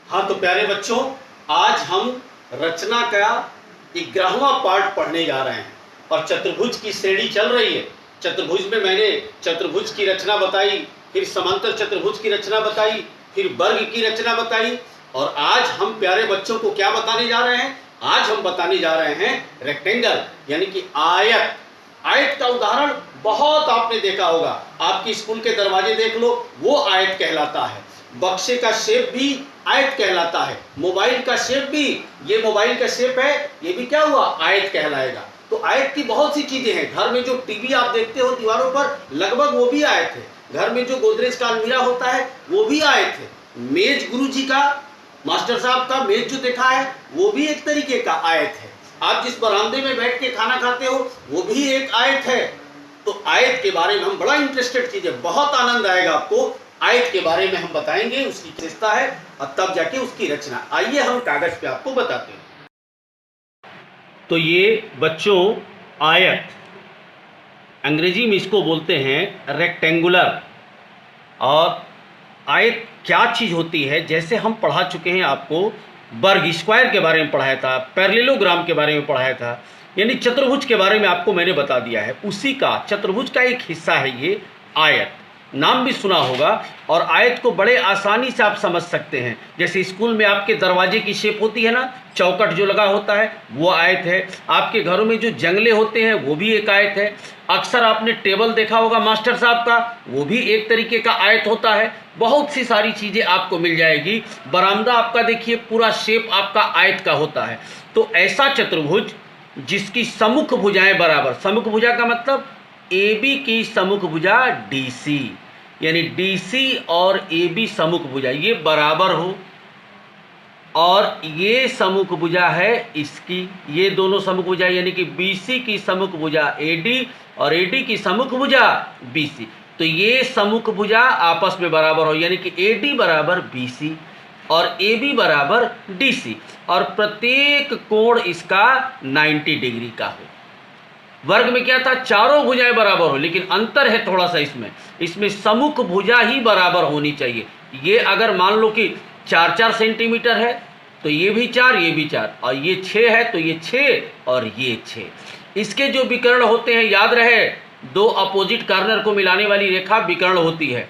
हाँ तो प्यारे बच्चों, आज हम रचना का 11वां पार्ट पढ़ने जा रहे हैं और चतुर्भुज की श्रेणी चल रही है। चतुर्भुज में मैंने चतुर्भुज की रचना बताई, फिर समांतर चतुर्भुज की रचना बताई, फिर वर्ग की रचना बताई और आज हम प्यारे बच्चों को क्या बताने जा रहे हैं? आज हम बताने जा रहे हैं रेक्टेंगल यानी कि आयत। आयत का उदाहरण बहुत आपने देखा होगा, आपकी स्कूल के दरवाजे देख लो, वो आयत कहलाता है। बक्से का शेप भी आयत कहलाता है। मोबाइल का शेप भी, ये मोबाइल का शेप है, ये भी क्या हुआ? आयत कहलाएगा। तो आयत की बहुत सी चीजें हैं। घर में जो टीवी आप देखते हो दीवारों पर, लगभग वो भी आयत है। घर में जो गोदरेज का अलमीरा होता है वो भी आयत है। मेज गुरुजी का, मास्टर साहब का मेज जो देखा है वो भी एक तरीके का आयत है। आप जिस बरामदे में बैठ के खाना खाते हो वो भी एक आयत है। तो आयत के बारे में हम बड़ा इंटरेस्टेड चीज है, बहुत आनंद आएगा आपको। आयत के बारे में हम बताएंगे, उसकी विशेषता है और तब जाके उसकी रचना। आइए हम कागज पे आपको बताते हैं। तो ये बच्चों आयत, अंग्रेजी में इसको बोलते हैं रेक्टेंगुलर। और आयत क्या चीज होती है, जैसे हम पढ़ा चुके हैं आपको, वर्ग स्क्वायर के बारे में पढ़ाया था, पैरेललोग्राम के बारे में पढ़ाया था, यानी चतुर्भुज के बारे में आपको मैंने बता दिया है। उसी का चतुर्भुज का एक हिस्सा है ये आयत। नाम भी सुना होगा। और आयत को बड़े आसानी से आप समझ सकते हैं। जैसे स्कूल में आपके दरवाजे की शेप होती है ना, चौकट जो लगा होता है वो आयत है। आपके घरों में जो जंगले होते हैं वो भी एक आयत है। अक्सर आपने टेबल देखा होगा मास्टर साहब का, वो भी एक तरीके का आयत होता है। बहुत सी सारी चीज़ें आपको मिल जाएगी। बरामदा आपका देखिए, पूरा शेप आपका आयत का होता है। तो ऐसा चतुर्भुज जिसकी सम्मुख भुजाएं बराबर, सम्मुख भुजा का मतलब AB की सम्मुख भुजा DC, यानी DC और AB सम्मुख भुजा ये बराबर हो, और ये सम्मुख भुजा है इसकी, ये दोनों सम्मुख भुजा यानी कि BC की सम्मुख भुजा AD और AD की सम्मुख भुजा BC। तो ये सम्मुख भुजा आपस में बराबर हो, यानी कि AD बराबर BC और AB बराबर DC, और प्रत्येक कोण इसका 90 डिग्री का हो। वर्ग में क्या था? चारों भुजाएं बराबर हो, लेकिन अंतर है थोड़ा सा इसमें सम्मुख भुजा ही बराबर होनी चाहिए। ये अगर मान लो कि 4-4 सेंटीमीटर है तो ये भी 4, ये भी 4, और ये 6 है तो ये 6 और ये 6। इसके जो विकर्ण होते हैं, याद रहे, दो अपोजिट कॉर्नर को मिलाने वाली रेखा विकर्ण होती है।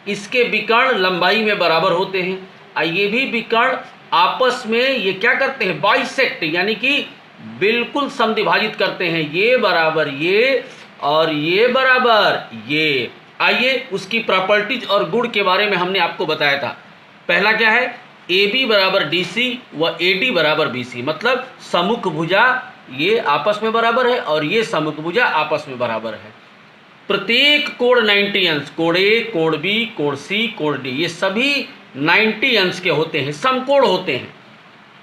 इसके विकर्ण लंबाई में बराबर होते हैं, और ये भी विकर्ण आपस में ये क्या करते हैं? बाइसेक्ट, यानी कि बिल्कुल समद्विभाजित करते हैं। ये बराबर ये और ये बराबर ये। आइए उसकी प्रॉपर्टीज और गुण के बारे में हमने आपको बताया था। पहला क्या है? AB बराबर DC व AD बराबर BC, मतलब सम्मुख भुजा ये आपस में बराबर है और ये सम्मुख भुजा आपस में बराबर है। प्रत्येक कोण 90 अंश, कोण A, कोण B, कोण C, कोण D, ये सभी 90 अंश के होते हैं, समकोण होते हैं,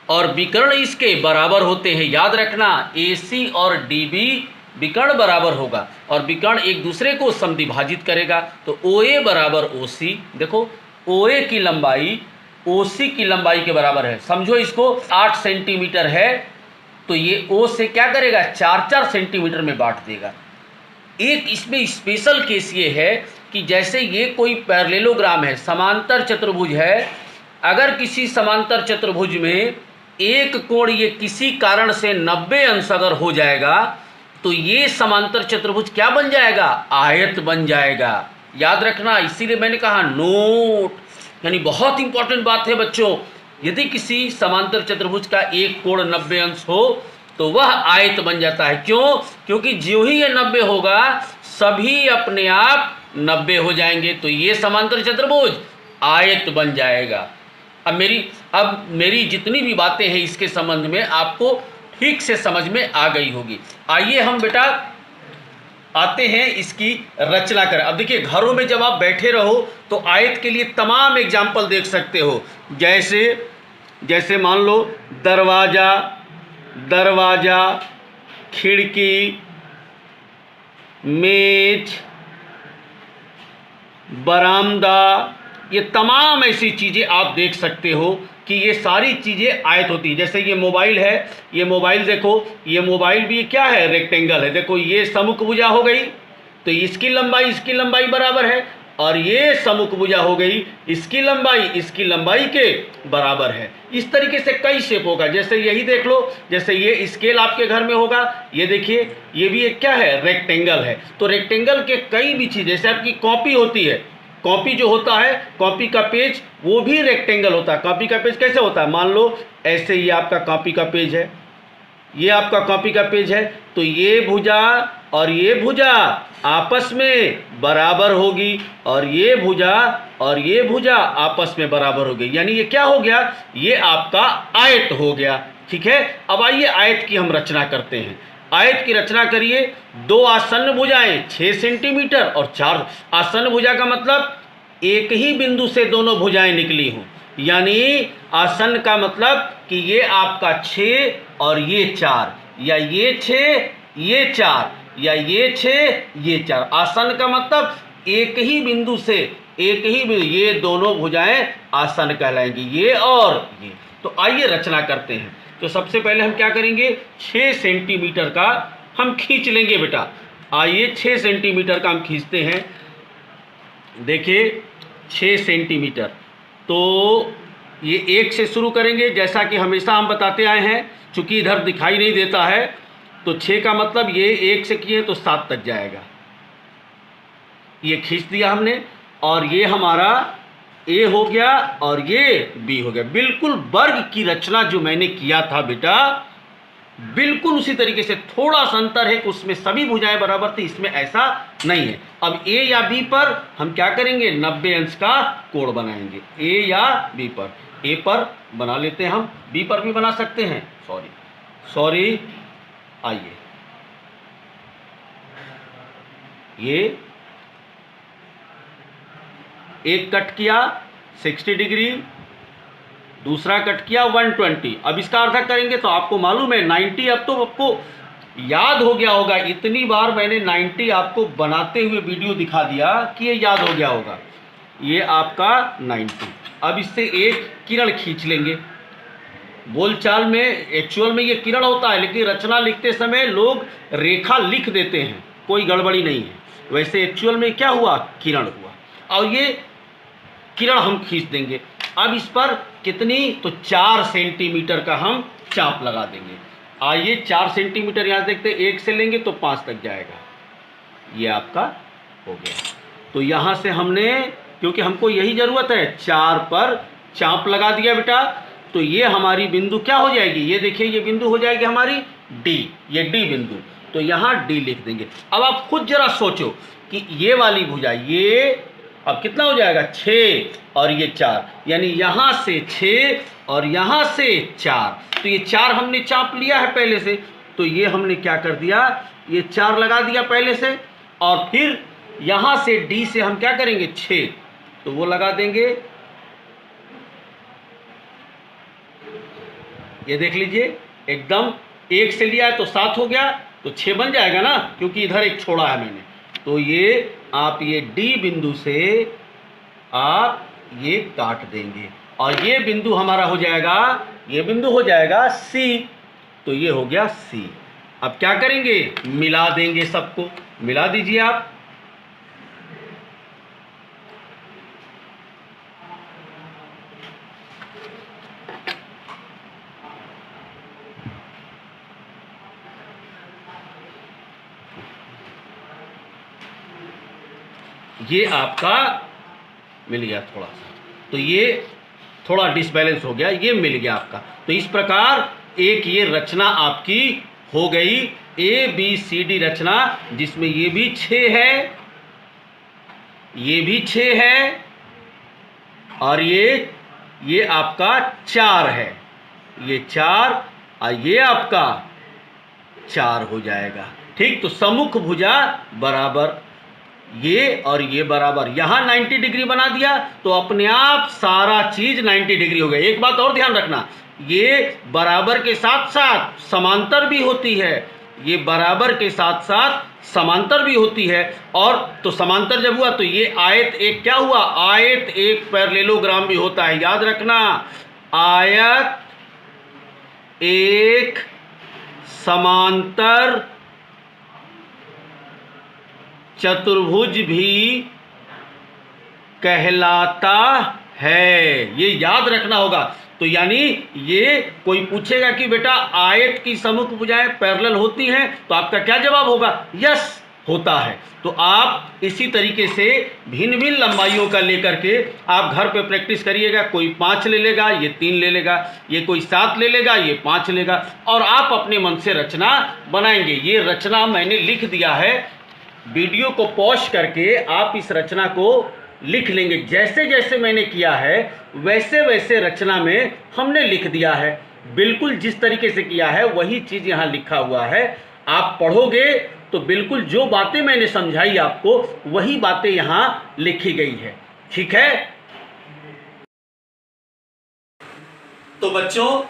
और विकर्ण इसके बराबर होते हैं। याद रखना, AC और DB विकर्ण बराबर होगा और विकर्ण एक दूसरे को समद्विभाजित करेगा। तो OA बराबर OC, देखो OA की लंबाई OC की लंबाई के बराबर है। समझो इसको 8 सेंटीमीटर है तो ये O से क्या करेगा? 4-4 सेंटीमीटर में बांट देगा। एक इसमें स्पेशल केस ये है कि जैसे ये कोई पैरेललोग्राम है, समांतर चतुर्भुज है, अगर किसी समांतर चतुर्भुज में एक कोण ये किसी कारण से 90 अंश अगर हो जाएगा तो ये समांतर चतुर्भुज क्या बन जाएगा? आयत बन जाएगा। याद रखना, इसीलिए मैंने कहा नोट, यानी बहुत इंपॉर्टेंट बात है बच्चों। यदि किसी समांतर चतुर्भुज का एक कोण 90 अंश हो तो वह आयत बन जाता है। क्यों? क्योंकि जो ही ये 90 होगा सभी अपने आप 90 हो जाएंगे, तो ये समांतर चतुर्भुज आयत बन जाएगा। अब मेरी जितनी भी बातें हैं इसके संबंध में आपको ठीक से समझ में आ गई होगी। आइए हम बेटा आते हैं इसकी रचना करें। अब देखिए, घरों में जब आप बैठे रहो तो आयत के लिए तमाम एग्जाम्पल देख सकते हो। जैसे मान लो दरवाजा, खिड़की, मेज, बरामदा, ये तमाम ऐसी चीज़ें आप देख सकते हो कि ये सारी चीज़ें आयत होती है। जैसे ये मोबाइल है, ये मोबाइल देखो, ये मोबाइल भी क्या है? रेक्टेंगल है। देखो ये सम्मुख भुजा हो गई तो इसकी लंबाई बराबर है, और ये सम्मुख भुजा हो गई, इसकी लंबाई के बराबर है। इस तरीके से कई शेप होगा। जैसे यही देख लो, जैसे ये स्केल आपके घर में होगा, ये देखिए ये भी एक क्या है, रेक्टेंगल है। तो रेक्टेंगल के कई भी चीज़, जैसे आपकी कॉपी होती है, कॉपी जो होता है, कॉपी का पेज वो भी रेक्टेंगल होता है। कॉपी का पेज कैसे होता है, मान लो ऐसे ही आपका कॉपी का पेज है, ये आपका कॉपी का पेज है, तो ये भुजा और ये भुजा आपस में बराबर होगी, और ये भुजा और ये भुजा आपस में बराबर होगी। यानी ये क्या हो गया, ये आपका आयत हो गया। ठीक है, अब आइए आयत की हम रचना करते हैं। आयत की रचना करिए। दो आसन्न भुजाएं 6 सेंटीमीटर और 4 आसन्न भुजा का मतलब एक ही बिंदु से दोनों भुजाएं निकली हों। यानी आसन्न का मतलब कि ये आपका 6 और ये 4, या ये 6 ये 4, या ये 6 ये 4। आसन्न का मतलब एक ही बिंदु से, एक ही बिंदु, ये दोनों भुजाएं आसन्न कहलाएंगी, ये और ये। तो आइए रचना करते हैं। तो सबसे पहले हम क्या करेंगे, 6 सेंटीमीटर का हम खींच लेंगे बेटा। आइए 6 सेंटीमीटर का हम खींचते हैं। देखिए 6 सेंटीमीटर, तो ये 1 से शुरू करेंगे, जैसा कि हमेशा हम बताते आए हैं। चूंकि इधर दिखाई नहीं देता है, तो 6 का मतलब ये 1 से किए तो 7 तक जाएगा। ये खींच दिया हमने, और ये हमारा ए हो गया और ये बी हो गया। बिल्कुल वर्ग की रचना जो मैंने किया था बेटा, बिल्कुल उसी तरीके से। थोड़ा सा अंतर है कि उसमें सभी भुजाएं बराबर थी, इसमें ऐसा नहीं है। अब ए या बी पर हम क्या करेंगे, 90 अंश का कोण बनाएंगे। ए या बी पर, ए पर बना लेते हैं हम, बी पर भी बना सकते हैं। सॉरी, आइए ये एक कट किया 60 डिग्री, दूसरा कट किया 120। अब इसका अर्थ करेंगे तो आपको मालूम है 90, अब तो आपको याद हो गया होगा। इतनी बार मैंने 90 आपको बनाते हुए वीडियो दिखा दिया कि ये याद हो गया होगा। ये आपका 90। अब इससे एक किरण खींच लेंगे। बोलचाल में एक्चुअल में ये किरण होता है, लेकिन रचना लिखते समय लोग रेखा लिख देते हैं, कोई गड़बड़ी नहीं है। वैसे एक्चुअल में क्या हुआ, किरण हुआ, और ये किरण हम खींच देंगे। अब इस पर कितनी, तो 4 सेंटीमीटर का हम चाप लगा देंगे। आइए 4 सेंटीमीटर यहाँ देखते हैं, 1 से लेंगे तो 5 तक जाएगा। ये आपका हो गया। तो यहाँ से हमने, क्योंकि हमको यही ज़रूरत है, 4 पर चाप लगा दिया बेटा। तो ये हमारी बिंदु क्या हो जाएगी, ये देखिए ये बिंदु हो जाएगी हमारी डी, ये डी बिंदु। तो यहाँ डी लिख देंगे। अब आप खुद जरा सोचो कि ये वाली भुजा, ये अब कितना हो जाएगा, 6 और ये 4, यानी यहाँ से 6 और यहाँ से 4। तो ये 4 हमने चाप लिया है पहले से, तो ये हमने क्या कर दिया, ये 4 लगा दिया पहले से, और फिर यहाँ से डी से हम क्या करेंगे, 6, तो वो लगा देंगे। ये देख लीजिए, एकदम 1 से लिया है तो 7 हो गया, तो 6 बन जाएगा ना, क्योंकि इधर एक छोड़ा है मैंने। तो ये आप ये डी बिंदु से आप ये काट देंगे, और ये बिंदु हमारा हो जाएगा, ये बिंदु हो जाएगा सी। तो ये हो गया सी। अब क्या करेंगे, मिला देंगे, सबको मिला दीजिए आप। ये आपका मिल गया थोड़ा सा, तो ये थोड़ा डिसबैलेंस हो गया, ये मिल गया आपका। तो इस प्रकार एक ये रचना आपकी हो गई, ए बी सी डी रचना, जिसमें ये भी 6 है, ये भी 6 है, और ये आपका 4 है, ये 4 और ये आपका 4 हो जाएगा। ठीक, तो सम्मुख भुजा बराबर ये और ये बराबर, यहाँ 90 डिग्री बना दिया तो अपने आप सारा चीज 90 डिग्री हो गया। एक बात और ध्यान रखना, ये बराबर के साथ साथ समांतर भी होती है, ये बराबर के साथ साथ समांतर भी होती है। और तो समांतर जब हुआ तो ये आयत एक क्या हुआ, आयत एक पैरेललोग्राम भी होता है, याद रखना। आयत एक समांतर चतुर्भुज भी कहलाता है। ये याद रखना होगा। तो यानी ये कोई पूछेगा कि बेटा आयत की सम्मुख भुजाएं पैरेलल होती हैं, तो आपका क्या जवाब होगा? यस, होता है। तो आप इसी तरीके से भिन्न भिन्न लंबाइयों का लेकर के आप घर पे प्रैक्टिस करिएगा। कोई 5 ले लेगा, ये 3 ले लेगा, ये कोई 7 ले लेगा, ये 5 लेगा, और आप अपने मन से रचना बनाएंगे। ये रचना मैंने लिख दिया है, वीडियो को पॉज करके आप इस रचना को लिख लेंगे। जैसे जैसे मैंने किया है वैसे वैसे रचना में हमने लिख दिया है। बिल्कुल जिस तरीके से किया है वही चीज़ यहाँ लिखा हुआ है। आप पढ़ोगे तो बिल्कुल जो बातें मैंने समझाई आपको वही बातें यहाँ लिखी गई है। ठीक है? तो बच्चों,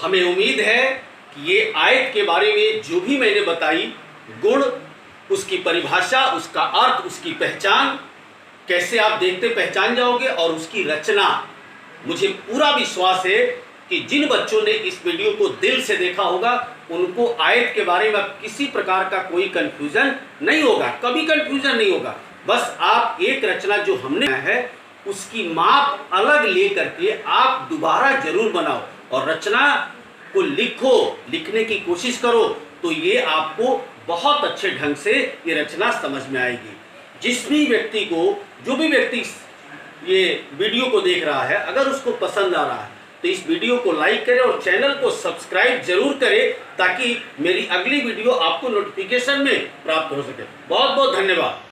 हमें उम्मीद है कि ये आयत के बारे में जो भी मैंने बताई, गुण, उसकी परिभाषा, उसका अर्थ, उसकी पहचान, कैसे आप देखते पहचान जाओगे, और उसकी रचना, मुझे पूरा विश्वास है कि जिन बच्चों ने इस वीडियो को दिल से देखा होगा उनको आयत के बारे में किसी प्रकार का कोई कंफ्यूजन नहीं होगा, कभी कंफ्यूजन नहीं होगा। बस आप एक रचना जो हमने है उसकी माप अलग लेकर के आप दोबारा जरूर बनाओ और रचना को लिखो, लिखने की कोशिश करो, तो ये आपको बहुत अच्छे ढंग से ये रचना समझ में आएगी। जिस भी व्यक्ति को, जो भी व्यक्ति ये वीडियो को देख रहा है, अगर उसको पसंद आ रहा है तो इस वीडियो को लाइक करें और चैनल को सब्सक्राइब जरूर करें, ताकि मेरी अगली वीडियो आपको नोटिफिकेशन में प्राप्त हो सके। बहुत बहुत धन्यवाद।